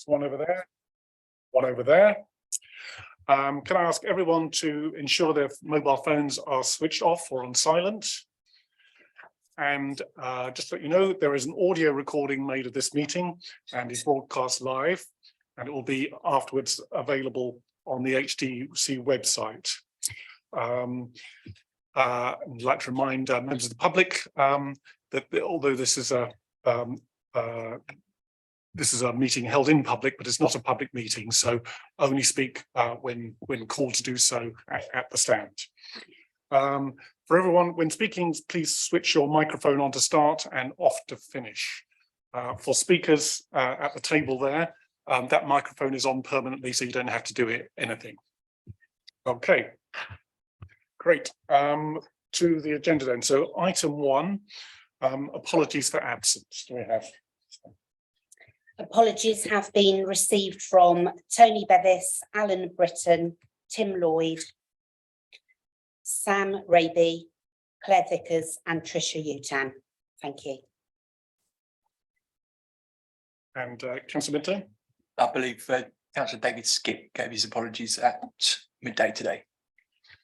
There's one over there, one over there. Can I ask everyone to ensure their mobile phones are switched off or on silent? And just to let you know, there is an audio recording made of this meeting and is broadcast live, and it will be afterwards available on the HDC website. I'd like to remind members of the public that although this is a meeting held in public, but it's not a public meeting, so only speak when called to do so at the stand. For everyone, when speaking, please switch your microphone on to start and off to finish. For speakers at the table there, that microphone is on permanently, so you don't have to do anything. Okay, great. To the agenda then. So item 1, apologies for absence. Do we have? Apologies have been received from Tony Bevis, Alan Britton, Tim Lloyd, Sam Raby, Claire Vickers and Tricia Utan. Thank you. And Councillor Minto? I believe Councillor David Skip gave his apologies at midday today.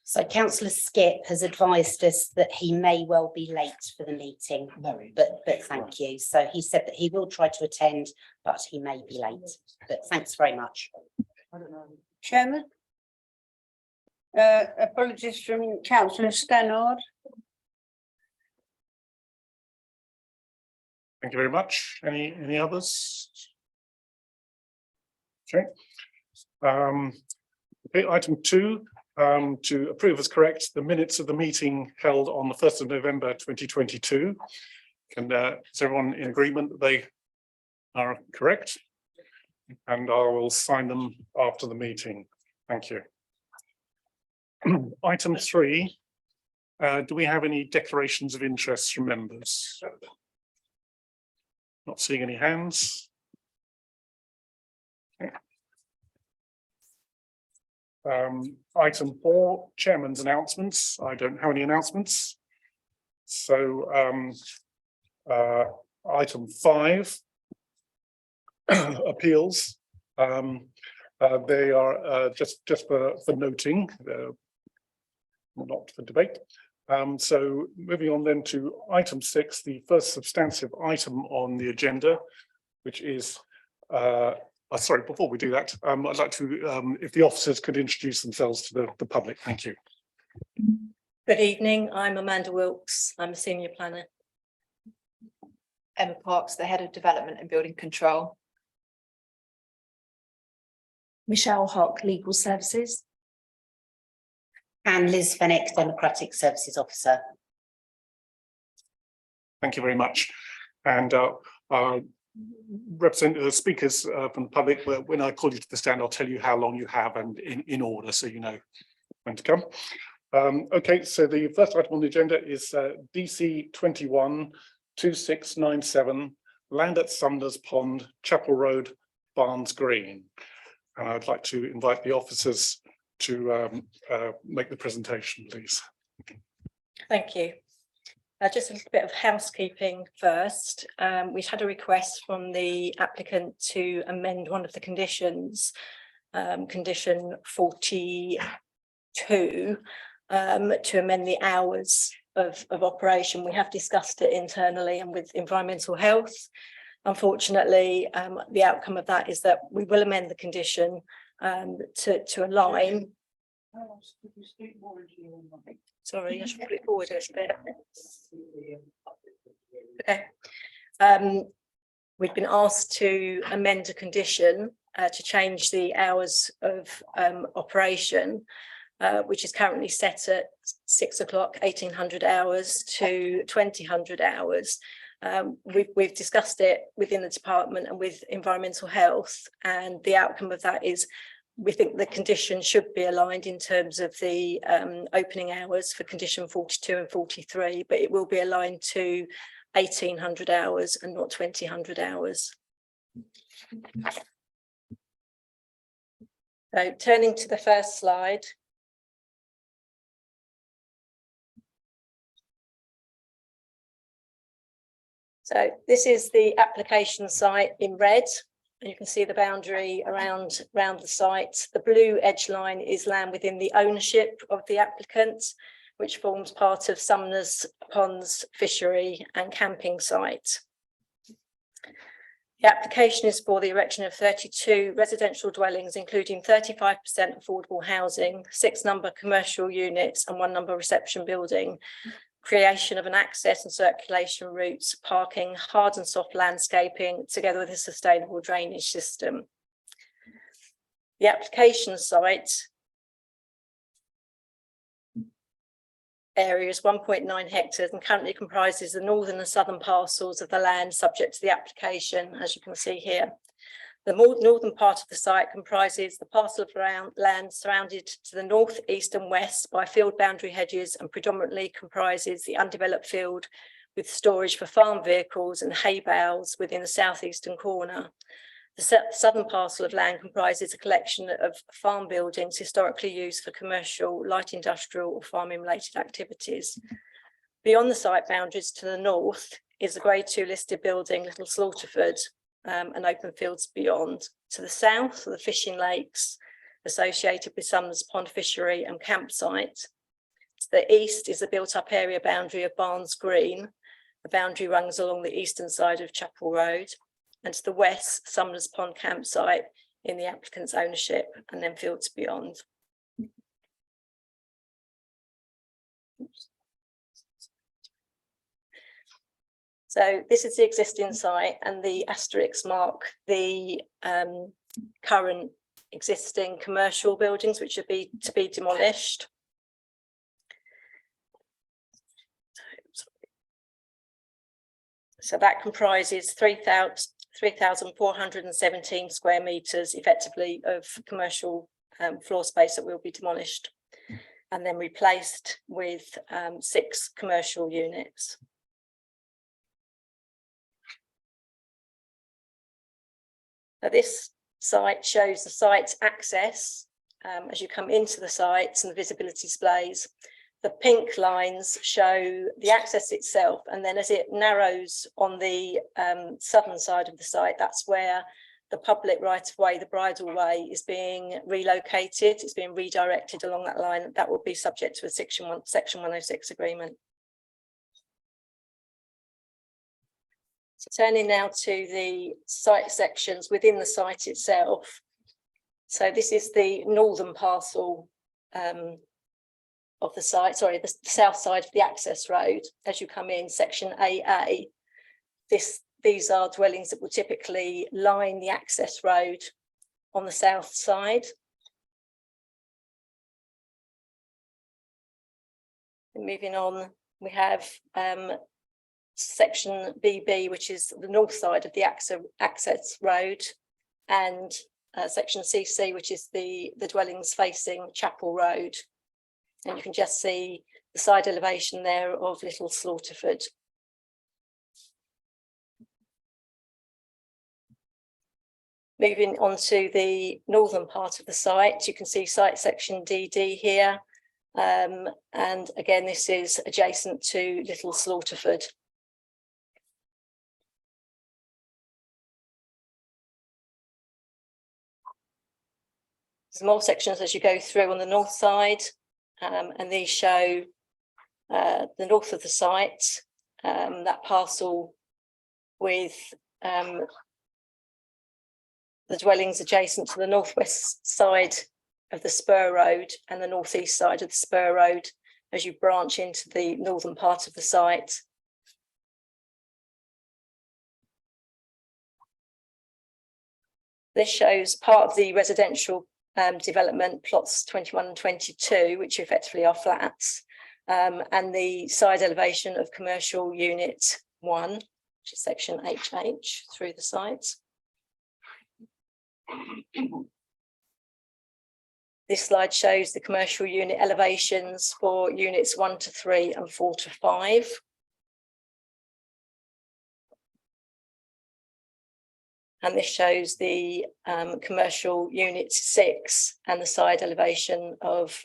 So Councillor Skip has advised us that he may well be late for the meeting, but thank you. So he said that he will try to attend, but he may be late. But thanks very much. Chairman, apologies from Councillor Stannard. Thank you very much. Any others? Okay. Okay, item 2. To approve as correct the minutes of the meeting held on the 1st of November 2022. Is everyone in agreement that they are correct? And I will sign them after the meeting. Thank you. Item 3. Do we have any declarations of interest from members? Not seeing any hands. Okay. Item 4, Chairman's announcements. I don't have any announcements. So item 5, appeals. They are just for noting, not for debate. So moving on then to item 6, the first substantive item on the agenda, which is sorry, before we do that, I'd like to, if the officers could introduce themselves to the public. Thank you. Good evening, I'm Amanda Wilkes, I'm a senior planner. Emma Parks, the Head of Development and Building Control. Michelle Hock, Legal Services. And Liz Fennick, Democratic Services Officer. Thank you very much. And representative speakers from the public, when I call you to the stand, I'll tell you how long you have and in order, so you know when to come. Okay, so the first item on the agenda is DC 21-2697, land at Sumner's Pond, Chapel Road, Barnes Green. And I'd like to invite the officers to make the presentation, please. Thank you. Just a bit of housekeeping first. We've had a request from the applicant to amend one of the conditions, condition 42, to amend the hours of operation. We have discussed it internally and with environmental health. Unfortunately, the outcome of that is that we will amend the condition to align. Sorry, I should put it forward a bit. Okay. We've been asked to amend a condition to change the hours of operation, which is currently set at 6 o'clock, 1800 hours to 2000 hours. We've discussed it within the department and with environmental health, and the outcome of that is we think the condition should be aligned in terms of the opening hours for condition 42 and 43, but it will be aligned to 1800 hours and not 2000 hours. So turning to the first slide. So this is the application site in red. And you can see the boundary around the site. The blue edge line is land within the ownership of the applicant, which forms part of Sumner's Ponds fishery and camping site. The application is for the erection of 32 residential dwellings, including 35% affordable housing, 6 number commercial units and 1 number reception building, creation of an access and circulation routes, parking, hard and soft landscaping, together with a sustainable drainage system. The application site area is 1.9 hectares and currently comprises the northern and southern parcels of the land subject to the application, as you can see here. The northern part of the site comprises the parcel of land surrounded to the north, east and west by field boundary hedges and predominantly comprises the undeveloped field with storage for farm vehicles and hay bales within the southeastern corner. The southern parcel of land comprises a collection of farm buildings historically used for commercial, light industrial or farming related activities. Beyond the site boundaries to the north is the Grade 2 listed building, Little Slaughterford, and open fields beyond. To the south are the fishing lakes associated with Sumner's Pond fishery and campsite. To the east is the built up area boundary of Barnes Green. The boundary runs along the eastern side of Chapel Road. And to the west, Sumner's Pond campsite in the applicant's ownership, and then fields beyond. So this is the existing site, and the asterisks mark the current existing commercial buildings which are to be demolished. So that comprises 3,417 square metres effectively of commercial floor space that will be demolished and then replaced with 6 commercial units. Now this site shows the site's access as you come into the site and the visibility displays. The pink lines show the access itself, and then as it narrows on the southern side of the site, that's where the public right of way, the bridle way, is being relocated. It's being redirected along that line. That will be subject to a section 106 agreement. So turning now to the site sections within the site itself. So this is the northern parcel of the site, sorry, the south side of the access road. As you come in, section AA, these are dwellings that will typically line the access road on the south side. And moving on, we have section BB, which is the north side of the access road, and section CC, which is the dwellings facing Chapel Road. And you can just see the side elevation there of Little Slaughterford. Moving on to the northern part of the site, you can see site section DD here. And again, this is adjacent to Little Slaughterford. There's more sections as you go through on the north side. And these show the north of the site, that parcel with the dwellings adjacent to the northwest side of the spur road and the northeast side of the spur road as you branch into the northern part of the site. This shows part of the residential development, plots 21 and 22, which effectively are flats, and the side elevation of commercial unit 1, which is section HH through the site. This slide shows the commercial unit elevations for units 1 to 3 and 4 to 5. And this shows the commercial unit 6 and the side elevation of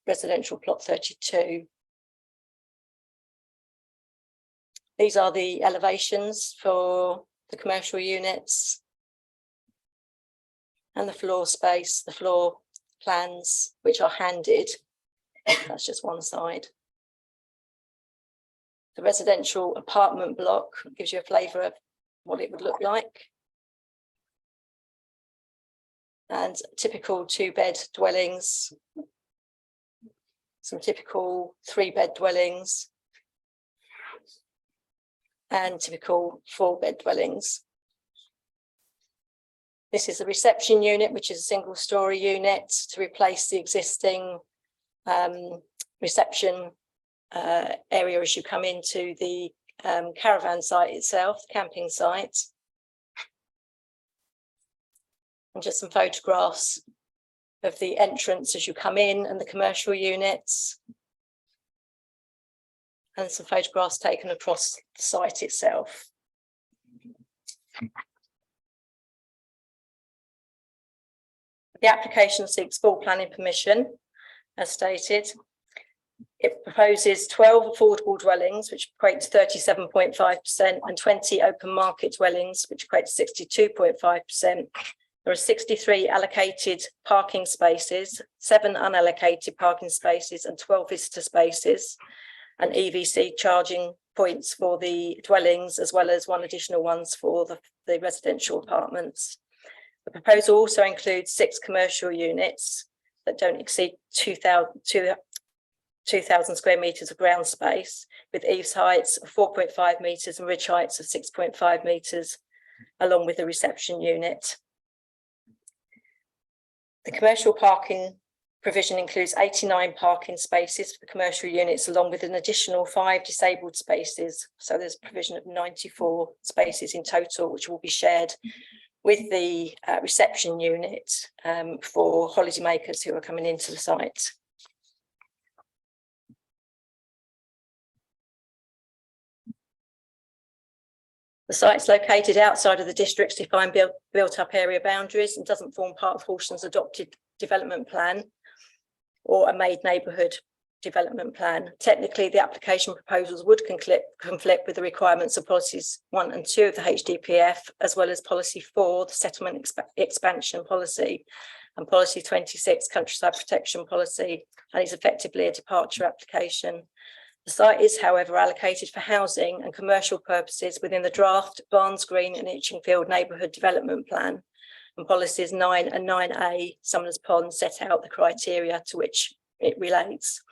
residential plot 32. These are the elevations for the commercial units. and the floor space, the floor plans, which are handed. That's just one side. The residential apartment block gives you a flavour of what it would look like. And typical 2-bed dwellings, some typical 3-bed dwellings, and typical 4-bed dwellings. This is the reception unit, which is a single-storey unit to replace the existing reception area as you come into the caravan site itself, the camping site. And just some photographs of the entrance as you come in and the commercial units. And some photographs taken across the site itself. The application seeks full planning permission, as stated. It proposes 12 affordable dwellings, which equate to 37.5%, and 20 open market dwellings, which equate to 62.5%. There are 63 allocated parking spaces, 7 unallocated parking spaces, and 12 visitor spaces, and EVC charging points for the dwellings, as well as 1 additional ones for the residential apartments. The proposal also includes 6 commercial units that don't exceed 2,000 square metres of ground space, with eaves heights of 4.5 metres and ridge heights of 6.5 metres, along with the reception unit. The commercial parking provision includes 89 parking spaces for the commercial units, along with an additional 5 disabled spaces. So there's a provision of 94 spaces in total, which will be shared with the reception unit for holidaymakers who are coming into the site. The site's located outside of the district's defined built-up area boundaries and doesn't form part of Horsham's adopted development plan or a made neighbourhood development plan. Technically, the application proposals would conflict with the requirements of policies 1 and 2 of the HDPF, as well as policy 4, the settlement expansion policy, and policy 26, countryside protection policy, and is effectively a departure application. The site is, however, allocated for housing and commercial purposes within the draft Barnes Green and Itchingfield Neighbourhood Development Plan, and policies 9 and 9A, Sumners Pond, set out the criteria to which it relates.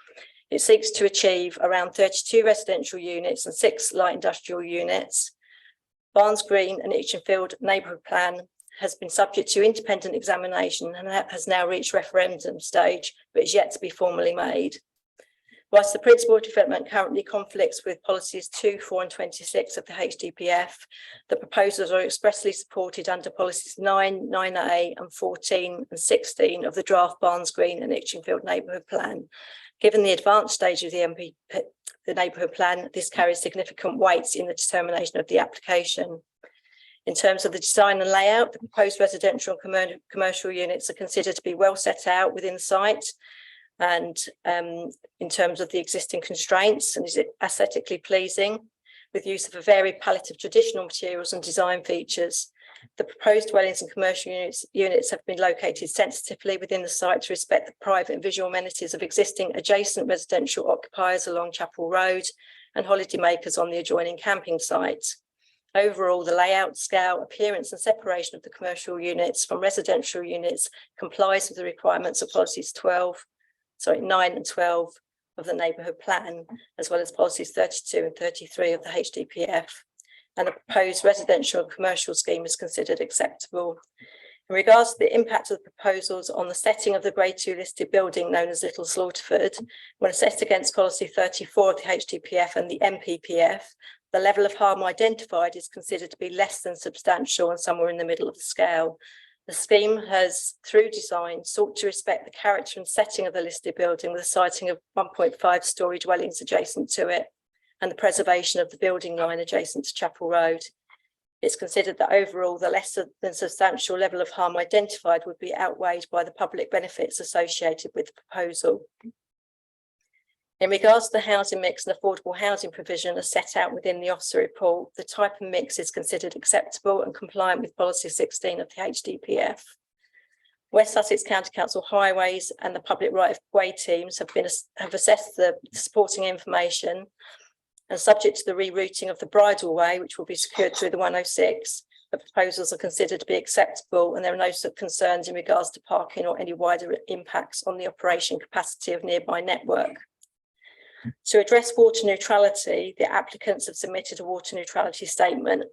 It seeks to achieve around 32 residential units and 6 light industrial units. Barnes Green and Itchingfield Neighbourhood Plan has been subject to independent examination and has now reached referendum stage, but is yet to be formally made. Whilst the principle of development currently conflicts with policies 2, 4 and 26 of the HDPF, the proposals are expressly supported under policies 9, 9A and 14 and 16 of the draft Barnes Green and Itchingfield Neighbourhood Plan. Given the advanced stage of the neighbourhood plan, this carries significant weights in the determination of the application. In terms of the design and layout, the proposed residential and commercial units are considered to be well set out within the site. And in terms of the existing constraints, and is it aesthetically pleasing, with use of a varied palette of traditional materials and design features. The proposed dwellings and commercial units have been located sensitively within the site to respect the private and visual amenities of existing adjacent residential occupiers along Chapel Road and holidaymakers on the adjoining camping site. Overall, the layout, scale, appearance and separation of the commercial units from residential units complies with the requirements of policies 9 and 12 of the neighbourhood plan, as well as policies 32 and 33 of the HDPF. And the proposed residential and commercial scheme is considered acceptable. In regards to the impact of the proposals on the setting of the Grade 2 listed building known as Little Slaughterford, when assessed against policy 34 of the HDPF and the MPPF, the level of harm identified is considered to be less than substantial and somewhere in the middle of the scale. The scheme has, through design, sought to respect the character and setting of the listed building with a siting of 1.5-storey dwellings adjacent to it and the preservation of the building line adjacent to Chapel Road. It's considered that overall the less than substantial level of harm identified would be outweighed by the public benefits associated with the proposal. In regards to the housing mix and affordable housing provision as set out within the officer report, the type of mix is considered acceptable and compliant with policy 16 of the HDPF. West Sussex County Council Highways and the Public Right of Way teams have assessed the supporting information, and subject to the rerouting of the bridle way, which will be secured through the 106, the proposals are considered to be acceptable, and there are no concerns in regards to parking or any wider impacts on the operation capacity of nearby network. To address water neutrality, the applicants have submitted a water neutrality statement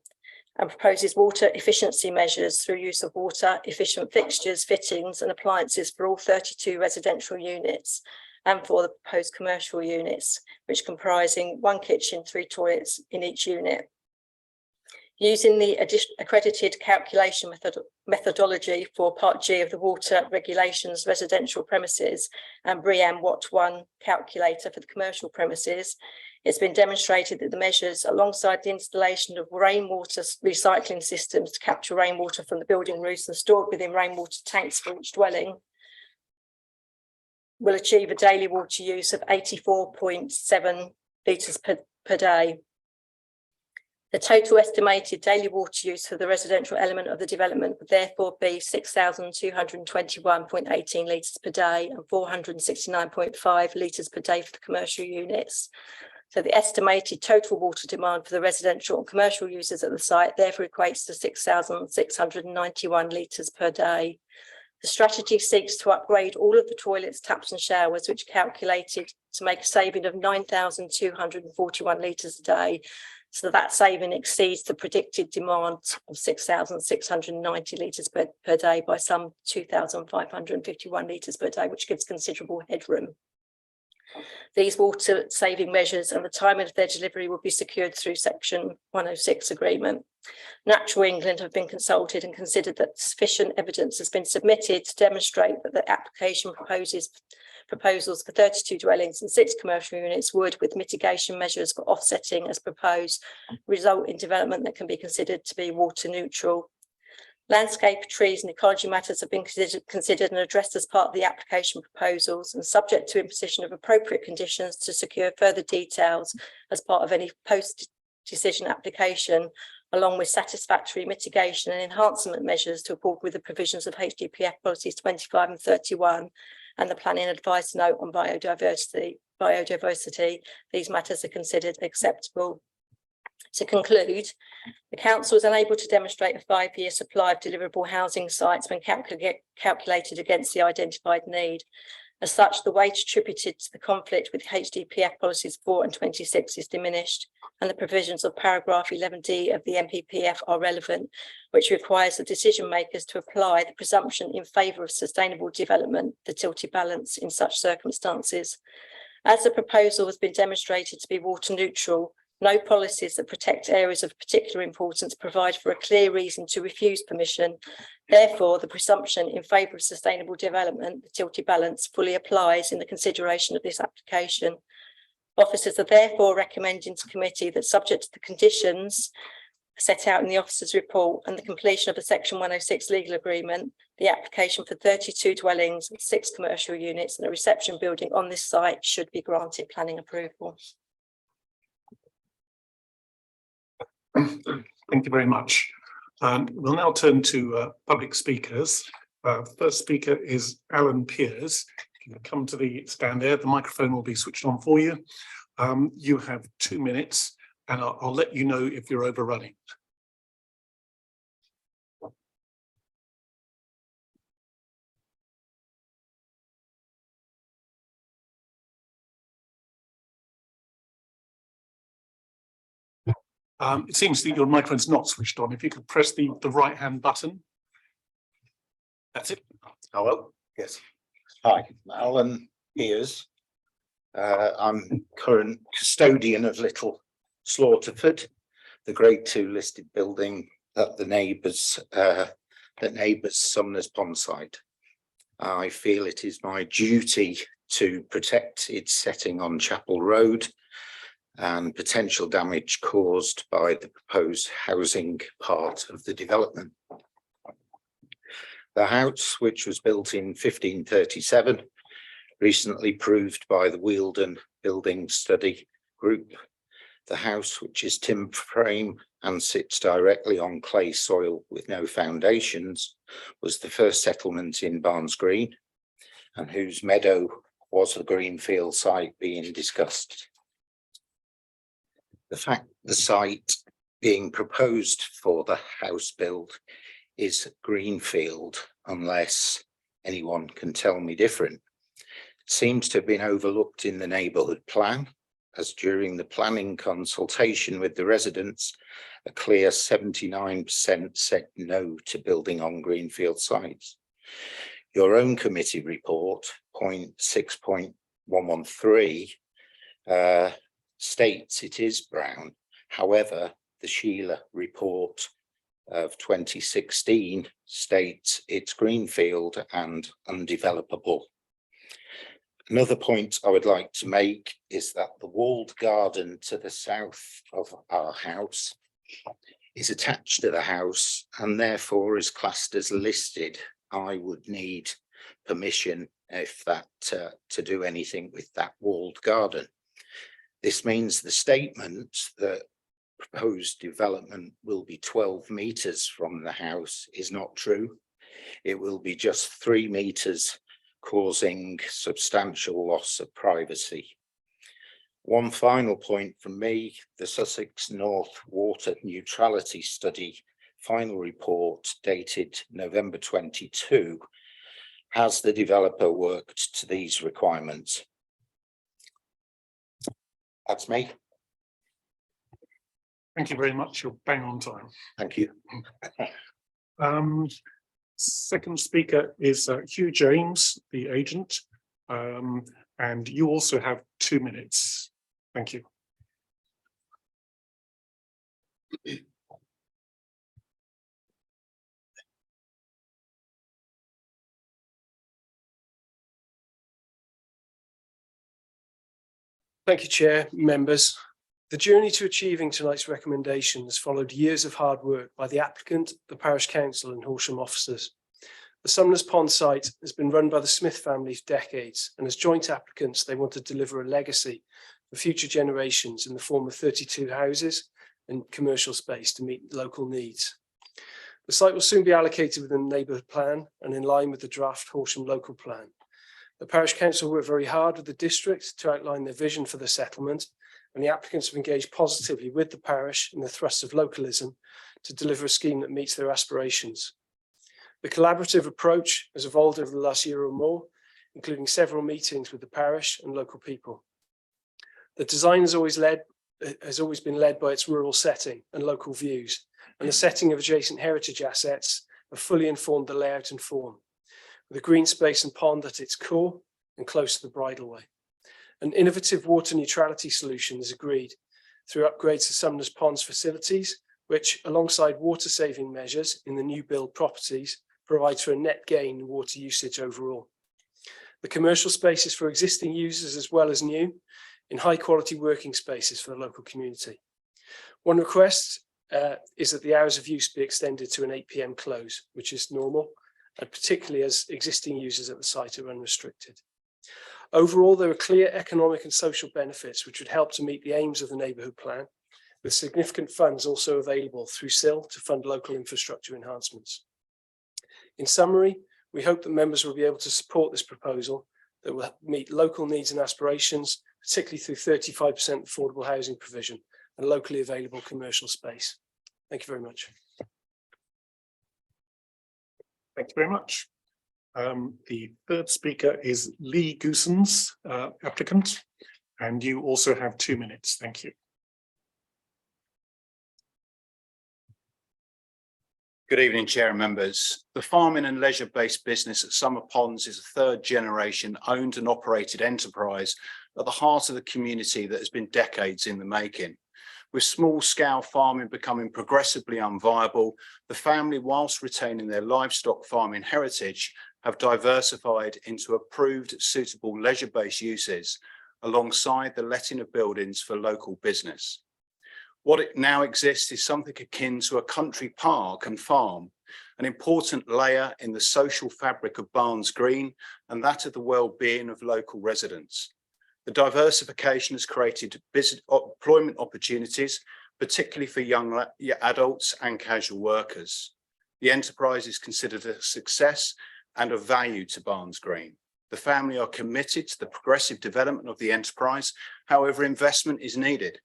and proposes water efficiency measures through use of water efficient fixtures, fittings and appliances for all 32 residential units and for the proposed commercial units, which comprising 1 kitchen, 3 toilets in each unit. Using the accredited calculation methodology for Part G of the Water Regulations residential premises and BREEAM Watt 1 calculator for the commercial premises, it's been demonstrated that the measures, alongside the installation of rainwater recycling systems to capture rainwater from the building roofs and stored within rainwater tanks for each dwelling, will achieve a daily water use of 84.7 litres per day. The total estimated daily water use for the residential element of the development would therefore be 6,221.18 litres per day and 469.5 litres per day for the commercial units. So the estimated total water demand for the residential and commercial users at the site therefore equates to 6,691 litres per day. The strategy seeks to upgrade all of the toilets, taps and showers, which are calculated to make a saving of 9,241 litres a day. So that saving exceeds the predicted demand of 6,690 litres per day by some 2,551 litres per day, which gives considerable headroom. These water saving measures and the timing of their delivery will be secured through Section 106 agreement. Natural England have been consulted and considered that sufficient evidence has been submitted to demonstrate that the application proposals for 32 dwellings and 6 commercial units would, with mitigation measures for offsetting as proposed, result in development that can be considered to be water neutral. Landscape, trees and ecology matters have been considered and addressed as part of the application proposals and subject to imposition of appropriate conditions to secure further details as part of any post-decision application, along with satisfactory mitigation and enhancement measures to accord with the provisions of HDPF policies 25 and 31 and the planning advice note on biodiversity. These matters are considered acceptable. To conclude, the council is unable to demonstrate a 5-year supply of deliverable housing sites when calculated against the identified need. As such, the weight attributed to the conflict with HDPF policies 4 and 26 is diminished, and the provisions of paragraph 11D of the MPPF are relevant, which requires the decision makers to apply the presumption in favour of sustainable development, the tilted balance in such circumstances. As the proposal has been demonstrated to be water neutral, no policies that protect areas of particular importance provide for a clear reason to refuse permission. Therefore, the presumption in favour of sustainable development, the tilted balance, fully applies in the consideration of this application. Officers are therefore recommending to committee that, subject to the conditions set out in the officer's report and the completion of the Section 106 legal agreement, the application for 32 dwellings, 6 commercial units and a reception building on this site should be granted planning approval. Thank you very much. We'll now turn to public speakers. First speaker is Alan Pears. You can come to the stand there. The microphone will be switched on for you. You have 2 minutes, and I'll let you know if you're overrunning. It seems that your microphone's not switched on. If you could press the right-hand button. That's it. Hello, yes. Hi, Alan Pears. I'm current custodian of Little Slaughterford, the Grade 2 listed building at the neighbours Sumner's Pond site. I feel it is my duty to protect its setting on Chapel Road and potential damage caused by the proposed housing part of the development. The house, which was built in 1537, recently proved by the Wealden Building Study Group The house, which is timber frame and sits directly on clay soil with no foundations, was the first settlement in Barnes Green, and whose meadow was the greenfield site being discussed. The fact the site being proposed for the house build is greenfield, unless anyone can tell me different, seems to have been overlooked in the neighbourhood plan, as during the planning consultation with the residents, a clear 79% said no to building on greenfield sites. Your own committee report, point 6.113, states it is brown. However, the Sheila report of 2016 states it's greenfield and undevelopable. Another point I would like to make is that the walled garden to the south of our house is attached to the house and therefore is classed as listed. I would need permission if that to do anything with that walled garden. This means the statement that proposed development will be 12 meters from the house is not true. It will be just 3 meters, causing substantial loss of privacy. One final point from me, the Sussex North Water Neutrality Study final report dated November 22. Has the developer worked to these requirements? That's me. Thank you very much. You're bang on time. Thank you. Second speaker is Hugh James, the agent, and you also have 2 minutes. Thank you. Thank you, Chair, members. The journey to achieving tonight's recommendations followed years of hard work by the applicant, the Parish Council and Horsham officers. The Sumners Pond site has been run by the Smith family for decades, and as joint applicants, they want to deliver a legacy for future generations in the form of 32 houses and commercial space to meet local needs. The site will soon be allocated within the neighbourhood plan and in line with the draft Horsham local plan. The Parish Council worked very hard with the district to outline their vision for the settlement, and the applicants have engaged positively with the parish in the thrust of localism to deliver a scheme that meets their aspirations. The collaborative approach has evolved over the last year or more, including several meetings with the parish and local people. The design has always been led by its rural setting and local views, and the setting of adjacent heritage assets have fully informed the layout and form, with a green space and pond at its core and close to the bridleway. An innovative water neutrality solution is agreed through upgrades to Sumners Pond's facilities, which, alongside water saving measures in the new build properties, provides for a net gain in water usage overall. The commercial space is for existing users as well as new, in high quality working spaces for the local community. One request is that the hours of use be extended to an 8 PM close, which is normal, and particularly as existing users at the site are unrestricted. Overall, there are clear economic and social benefits which would help to meet the aims of the neighbourhood plan, with significant funds also available through SIL to fund local infrastructure enhancements. In summary, we hope that members will be able to support this proposal that will meet local needs and aspirations, particularly through 35% affordable housing provision and locally available commercial space. Thank you very much. Thank you very much. The third speaker is Lee Goosens, applicant, and you also have 2 minutes. Thank you. Good evening, Chair and members. The farming and leisure-based business at Summer Ponds is a third-generation owned and operated enterprise at the heart of the community that has been decades in the making. With small-scale farming becoming progressively unviable, the family, whilst retaining their livestock farming heritage, have diversified into approved suitable leisure-based uses alongside the letting of buildings for local business. What it now exists is something akin to a country park and farm, an important layer in the social fabric of Barnes Green and that of the well-being of local residents. The diversification has created business employment opportunities, particularly for young adults and casual workers. The enterprise is considered a success and of value to Barnes Green. The family are committed to the progressive development of the enterprise. However, investment is needed.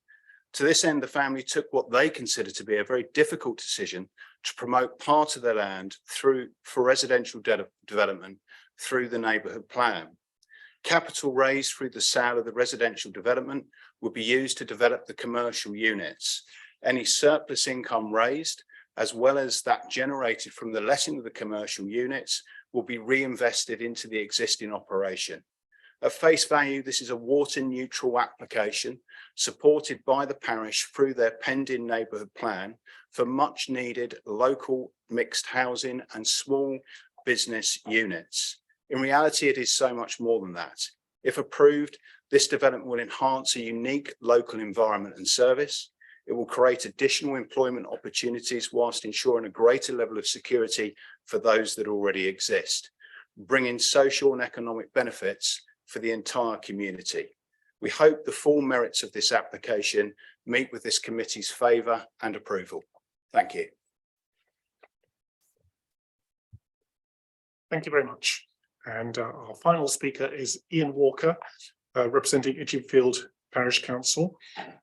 To this end, the family took what they consider to be a very difficult decision to promote part of their land for residential development through the neighbourhood plan. Capital raised through the sale of the residential development will be used to develop the commercial units. Any surplus income raised, as well as that generated from the letting of the commercial units, will be reinvested into the existing operation. At face value, this is a water neutral application supported by the parish through their pending neighbourhood plan for much needed local mixed housing and small business units. In reality, it is so much more than that. If approved, this development will enhance a unique local environment and service. It will create additional employment opportunities whilst ensuring a greater level of security for those that already exist, bringing social and economic benefits for the entire community. We hope the full merits of this application meet with this committee's favour and approval. Thank you. Thank you very much. And our final speaker is Ian Walker, representing Itchingfield Parish Council,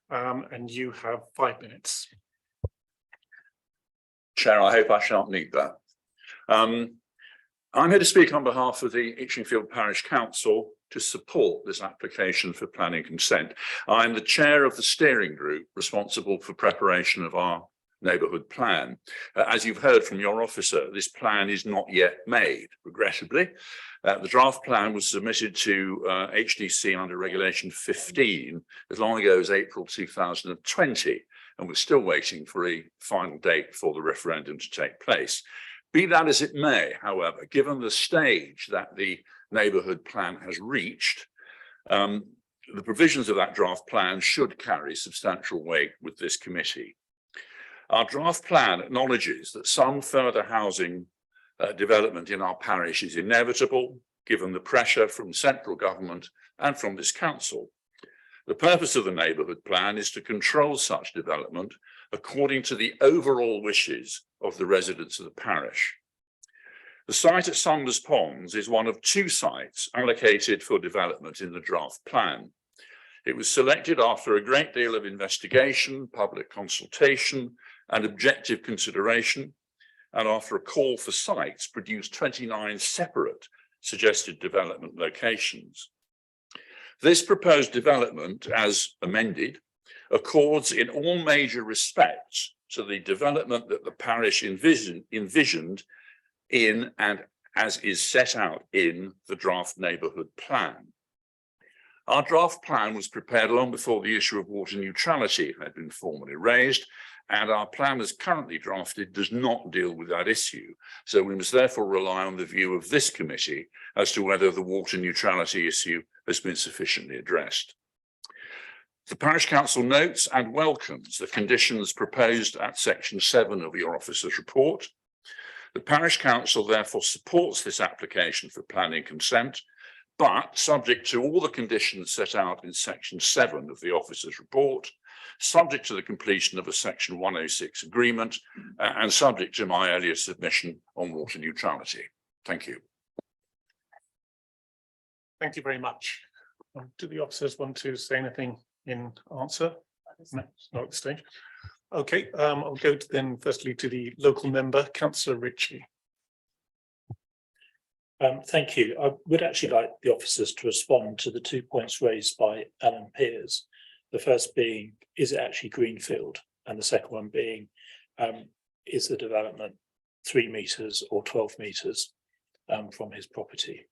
and you have 5 minutes. Chair, I hope I shan't need that. I'm here to speak on behalf of the Itchingfield Parish Council to support this application for planning consent. I'm the chair of the steering group responsible for preparation of our neighbourhood plan. As you've heard from your officer, this plan is not yet made, regrettably. The draft plan was submitted to HDC under Regulation 15 as long ago as April 2020, and we're still waiting for a final date for the referendum to take place. Be that as it may, however, given the stage that the neighbourhood plan has reached, the provisions of that draft plan should carry substantial weight with this committee. Our draft plan acknowledges that some further housing development in our parish is inevitable, given the pressure from central government and from this council. The purpose of the neighbourhood plan is to control such development according to the overall wishes of the residents of the parish. The site at Saunders Ponds is one of 2 sites allocated for development in the draft plan. It was selected after a great deal of investigation, public consultation, and objective consideration, and after a call for sites produced 29 separate suggested development locations. This proposed development, as amended, accords in all major respects to the development that the parish envisioned in and as is set out in the draft neighbourhood plan. Our draft plan was prepared long before the issue of water neutrality had been formally raised, and our plan as currently drafted does not deal with that issue. So we must therefore rely on the view of this committee as to whether the water neutrality issue has been sufficiently addressed. The Parish Council notes and welcomes the conditions proposed at section 7 of your officer's report. The Parish Council therefore supports this application for planning consent, but subject to all the conditions set out in section 7 of the officer's report, subject to the completion of a section 106 agreement, and subject to my earlier submission on water neutrality. Thank you. Thank you very much. Do the officers want to say anything in answer? No, not at this stage. Okay, I'll go to then firstly to the local member, Councillor Ritchie. Thank you. I would actually like the officers to respond to the 2 points raised by Alan Pears. The first being, is it actually greenfield? And the second one being, is the development 3 metres or 12 metres from his property?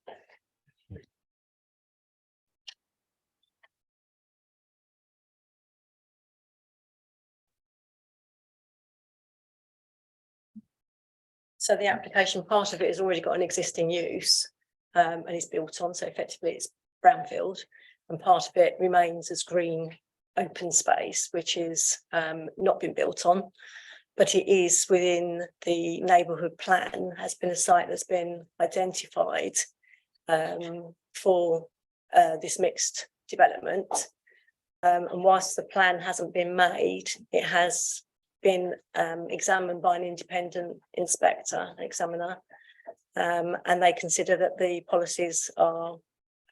So the application, part of it has already got an existing use and is built on, so effectively it's brownfield, and part of it remains as green open space, which is not been built on, but it is within the neighbourhood plan, has been a site that's been identified for this mixed development. And whilst the plan hasn't been made, it has been examined by an independent inspector, examiner, and they consider that the policies are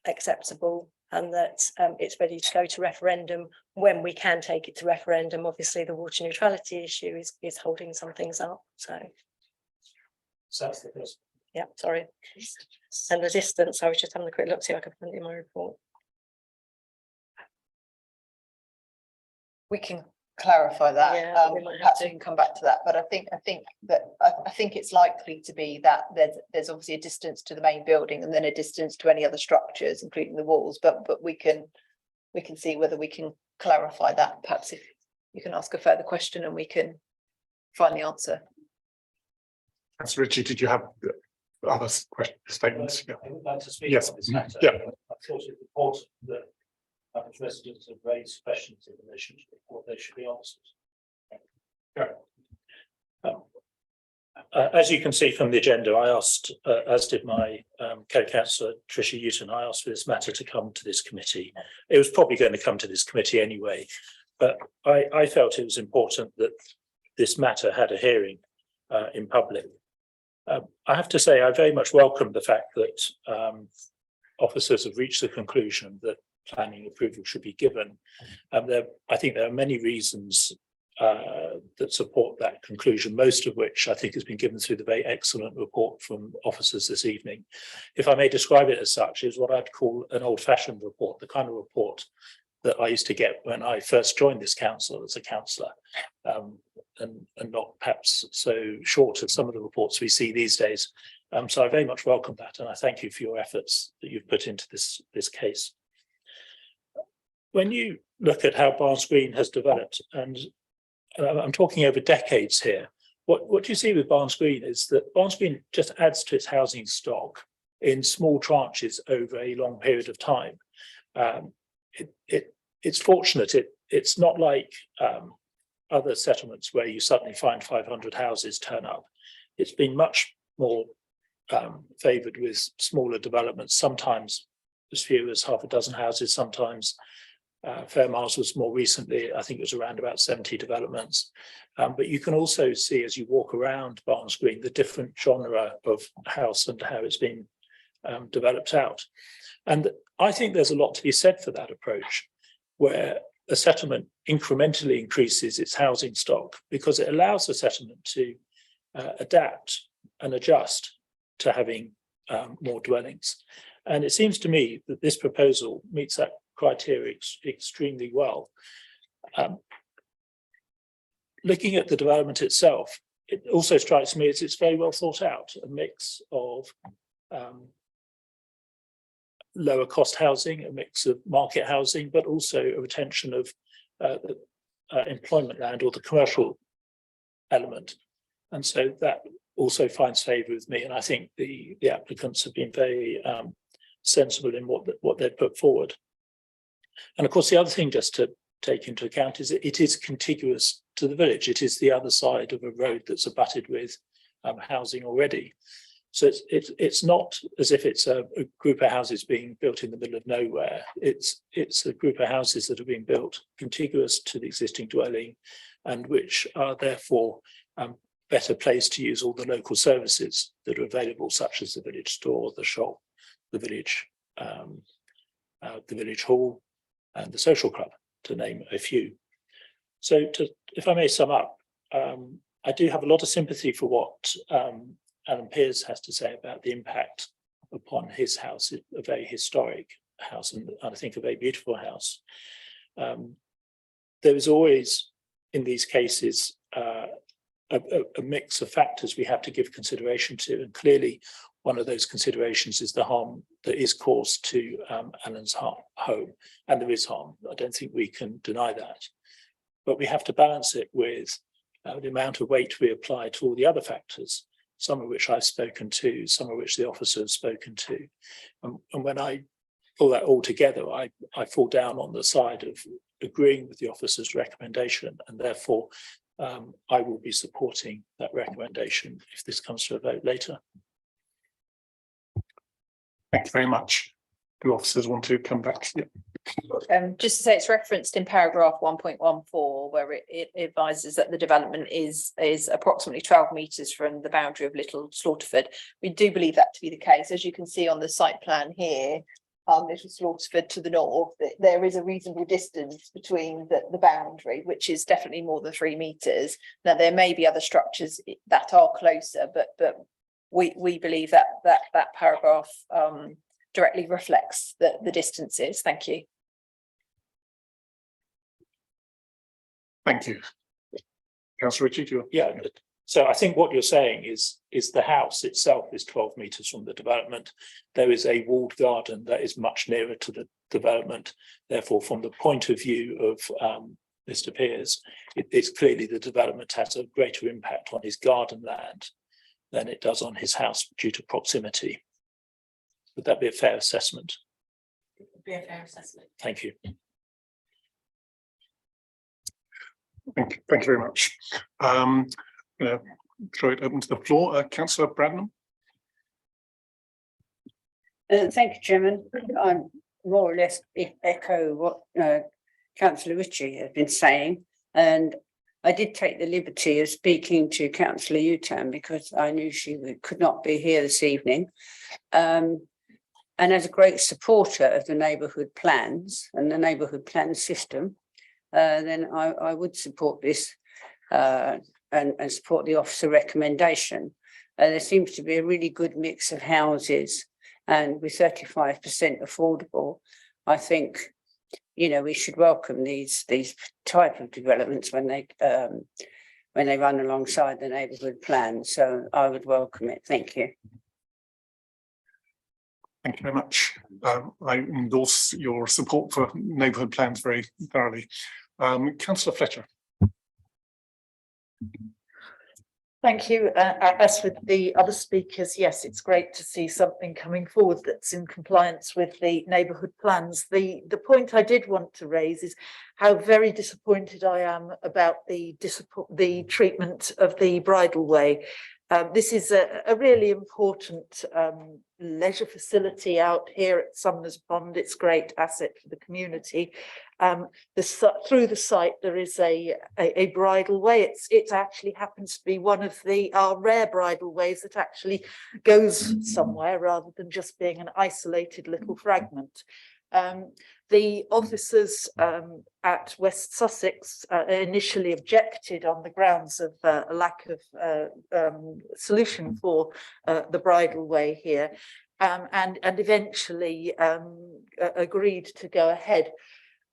acceptable and that it's ready to go to referendum when we can take it to referendum. Obviously, the water neutrality issue is holding some things up. So that's the first. yeah, sorry. And the distance, I was just having a quick look, see if I could find it in my report. We can clarify that. Yeah, we might have Perhaps to. we can come back to that, but I think it's likely to be that there's obviously a distance to the main building and then a distance to any other structures, including the walls, but we can see whether we can clarify that. Perhaps if you can ask a further question and we can find the answer. Councillor Ritchie, did you have other statements? I would like to speak Yes. on this matter. Yeah. I thought it important that residents have raised questions in relation to what they should be answered. As you can see from the agenda, I asked, as did my co-councillor Tricia Houghton, I asked for this matter to come to this committee. It was probably going to come to this committee anyway, but I felt it was important that this matter had a hearing in public. I have to say, I very much welcome the fact that officers have reached the conclusion that planning approval should be given. I think there are many reasons that support that conclusion, most of which I think has been given through the very excellent report from officers this evening. If I may describe it as such, is what I'd call an old-fashioned report, the kind of report that I used to get when I first joined this council as a councillor, and not perhaps so short as some of the reports we see these days. So I very much welcome that, and I thank you for your efforts that you've put into this case. When you look at how Barnes Green has developed, and I'm talking over decades here, what you see with Barnes Green is that Barnes Green just adds to its housing stock in small tranches over a long period of time. It's fortunate. It's not like other settlements where you suddenly find 500 houses turn up. It's been much more favoured with smaller developments, sometimes as few as half a dozen houses, sometimes Fairmiles was more recently, I think it was around about 70 developments. But you can also see as you walk around Barnes Green, the different genre of house and how it's been developed out. And I think there's a lot to be said for that approach, where a settlement incrementally increases its housing stock because it allows the settlement to adapt and adjust to having more dwellings. And it seems to me that this proposal meets that criteria extremely well. Looking at the development itself, it also strikes me as it's very well thought out, a mix of lower cost housing, a mix of market housing, but also a retention of the employment land or the commercial element. And so that also finds favour with me. And I think the applicants have been very sensible in what they've put forward. And of course, the other thing just to take into account is it is contiguous to the village. It is the other side of a road that's abutted with housing already. So it's not as if it's a group of houses being built in the middle of nowhere. It's a group of houses that are being built contiguous to the existing dwelling and which are therefore better placed to use all the local services that are available, such as the village store, the shop, the village hall, and the social club, to name a few. So if I may sum up, I do have a lot of sympathy for what Alan Pearce has to say about the impact upon his house, a very historic house, and I think a very beautiful house. There is always, in these cases, a mix of factors we have to give consideration to, and clearly one of those considerations is the harm that is caused to Alan's home, and there is harm. I don't think we can deny that, but we have to balance it with the amount of weight we apply to all the other factors, some of which I've spoken to, some of which the officer has spoken to. And when I pull that all together, I fall down on the side of agreeing with the officer's recommendation, and therefore I will be supporting that recommendation if this comes to a vote later. Thank you very much. Do officers want to come back? Yeah. Just to say, it's referenced in paragraph 1.14, where it advises that the development is approximately 12 metres from the boundary of Little Slaughterford. We do believe that to be the case. As you can see on the site plan here, Little Slaughterford to the north, there is a reasonable distance between the boundary, which is definitely more than 3 metres. Now, there may be other structures that are closer, but we believe that paragraph directly reflects the distances. Thank you. Thank you. Councillor Ritchie, do you? Yeah, so I think what you're saying is the house itself is 12 metres from the development. There is a walled garden that is much nearer to the development. Therefore, from the point of view of Mr. Pearce, it's clearly the development has a greater impact on his garden land than it does on his house due to proximity. Would that be a fair assessment? It would be a fair assessment. Thank you. Thank you very much. Throw it open to the floor. Councillor Bradnam. Thank you, Chairman. I'm more or less echo what Councillor Ritchie has been saying, and I did take the liberty of speaking to Councillor Utam because I knew she could not be here this evening. And as a great supporter of the neighbourhood plans and the neighbourhood plan system, then I would support this and support the officer recommendation. There seems to be a really good mix of houses, and with 35% affordable, I think, you know, we should welcome these type of developments when they run alongside the neighbourhood plan. So I would welcome it. Thank you. Thank you very much. I endorse your support for neighbourhood plans very thoroughly. Councillor Fletcher. Thank you. As with the other speakers, yes, it's great to see something coming forward that's in compliance with the neighbourhood plans. The point I did want to raise is how very disappointed I am about the treatment of the bridleway. This is a really important leisure facility out here at Sumners Pond. It's a great asset for the community. Through the site there is a bridleway. It actually happens to be one of our rare bridleways that actually goes somewhere rather than just being an isolated little fragment. The officers at West Sussex initially objected on the grounds of a lack of solution for the bridleway here, and eventually agreed to go ahead.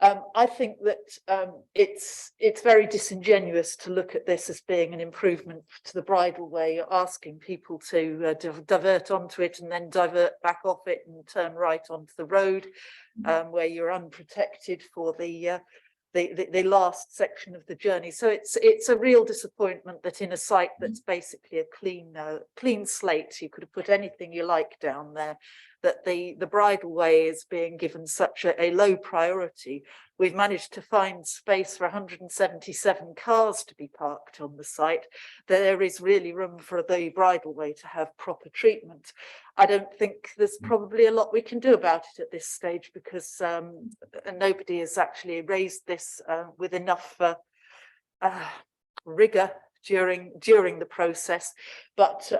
I think that it's very disingenuous to look at this as being an improvement to the bridleway. You're asking people to divert onto it and then divert back off it and turn right onto the road, where you're unprotected for the last section of the journey. So it's a real disappointment that in a site that's basically a clean slate, you could have put anything you like down there, that the bridleway is being given such a low priority. We've managed to find space for 177 cars to be parked on the site. There is really room for the bridleway to have proper treatment. I don't think there's probably a lot we can do about it at this stage because nobody has actually raised this with enough rigour during the process, but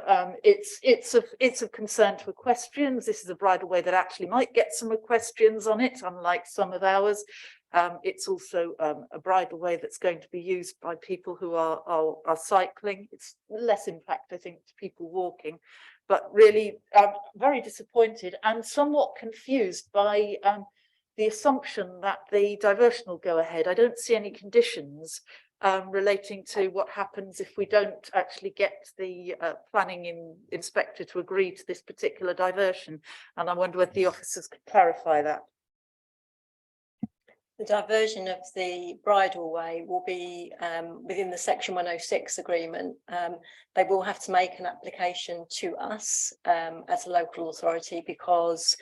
it's of concern to equestrians. This is a bridleway that actually might get some equestrians on it, unlike some of ours. It's also a bridleway that's going to be used by people who are cycling. It's less impact, I think, to people walking, but really very disappointed and somewhat confused by the assumption that the diversion will go ahead. I don't see any conditions relating to what happens if we don't actually get the planning inspector to agree to this particular diversion. And I wonder whether the officers could clarify that. The diversion of the bridleway will be within the Section 106 agreement. They will have to make an application to us as a local authority because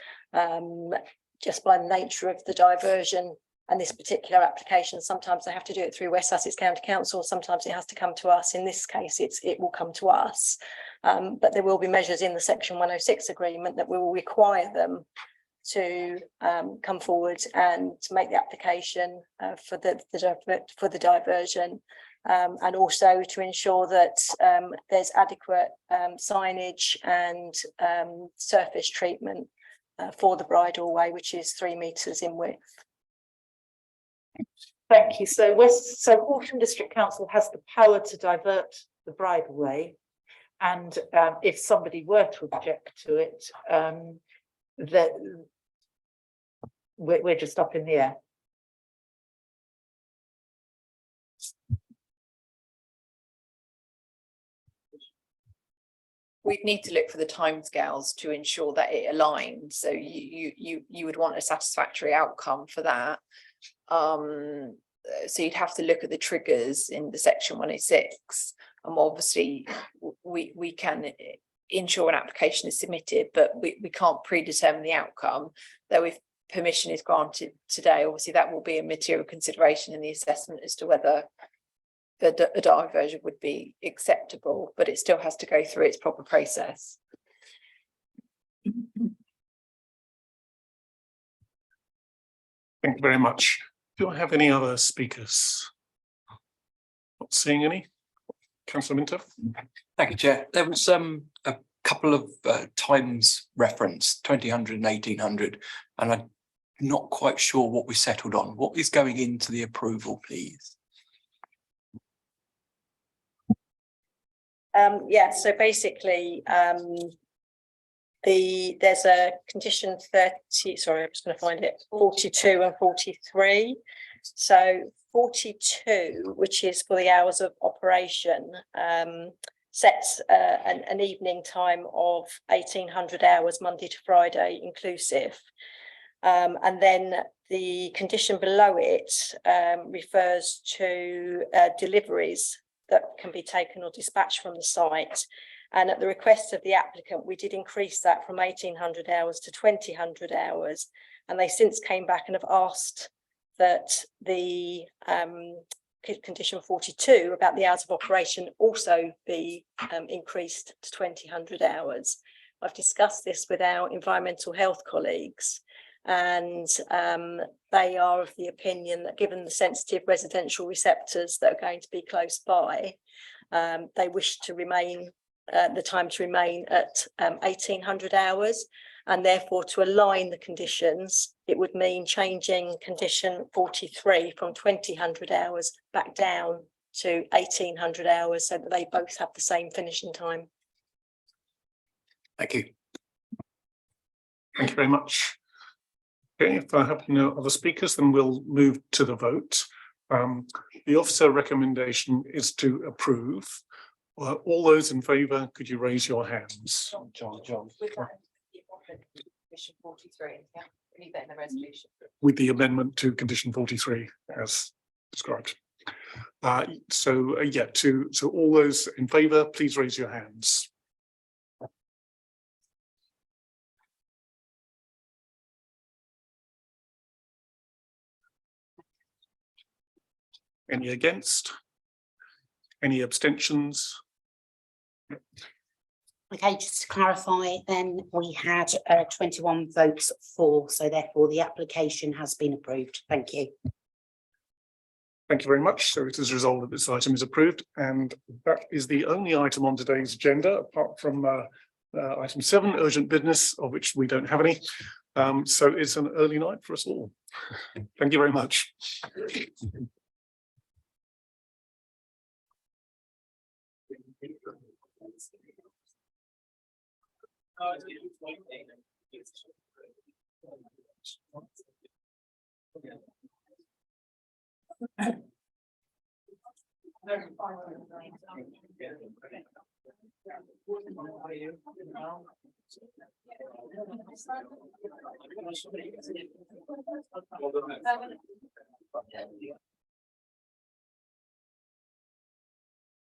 just by the nature of the diversion and this particular application, sometimes they have to do it through West Sussex County Council, sometimes it has to come to us. In this case, it will come to us. But there will be measures in the Section 106 agreement that will require them to come forward and make the application for the diversion, and also to ensure that there's adequate signage and surface treatment for the bridle way, which is 3 metres in width. Thank you. So Horsham District Council has the power to divert the bridleway, and if somebody were to object to it, that we're just up in the air. We'd need to look for the timescales to ensure that it aligns. So you would want a satisfactory outcome for that. So you'd have to look at the triggers in the section 106. And obviously we can ensure an application is submitted, but we can't predetermine the outcome. Though if permission is granted today, obviously that will be a material consideration in the assessment as to whether a diversion would be acceptable, but it still has to go through its proper process. Thank you very much. Do I have any other speakers? Not seeing any. Councillor Minter. Thank you, Chair. There was a couple of times referenced, 2000 and 1800, and I'm not quite sure what we settled on. What is going into the approval, please? Yeah, so basically there's a condition 30, sorry, I'm just going to find it, 42 and 43. So 42, which is for the hours of operation, sets an evening time of 1800 hours Monday to Friday inclusive. And then the condition below it refers to deliveries that can be taken or dispatched from the site. And at the request of the applicant, we did increase that from 1800 hours to 2000 hours. And they since came back and have asked that the condition 42 about the hours of operation also be increased to 2000 hours. I've discussed this with our environmental health colleagues, and they are of the opinion that given the sensitive residential receptors that are going to be close by, they wish to remain the time to remain at 1800 hours, and therefore to align the conditions it would mean changing condition 43 from 2000 hours back down to 1800 hours so that they both have the same finishing time. Thank you. Thank you very much. Okay, if I have no other speakers, then we'll move to the vote. The officer recommendation is to approve. All those in favour, could you raise your hands? John. Condition 43, yeah, we need that in the resolution. With the amendment to condition 43 as described. So all those in favour, please raise your hands. Any against? Any abstentions? Okay, just to clarify, then we had 21 votes for, so therefore the application has been approved. Thank you. Thank you very much. So it is resolved that this item is approved, and that is the only item on today's agenda, apart from item 7, urgent business, of which we don't have any. So it's an early night for us all. Thank you very much.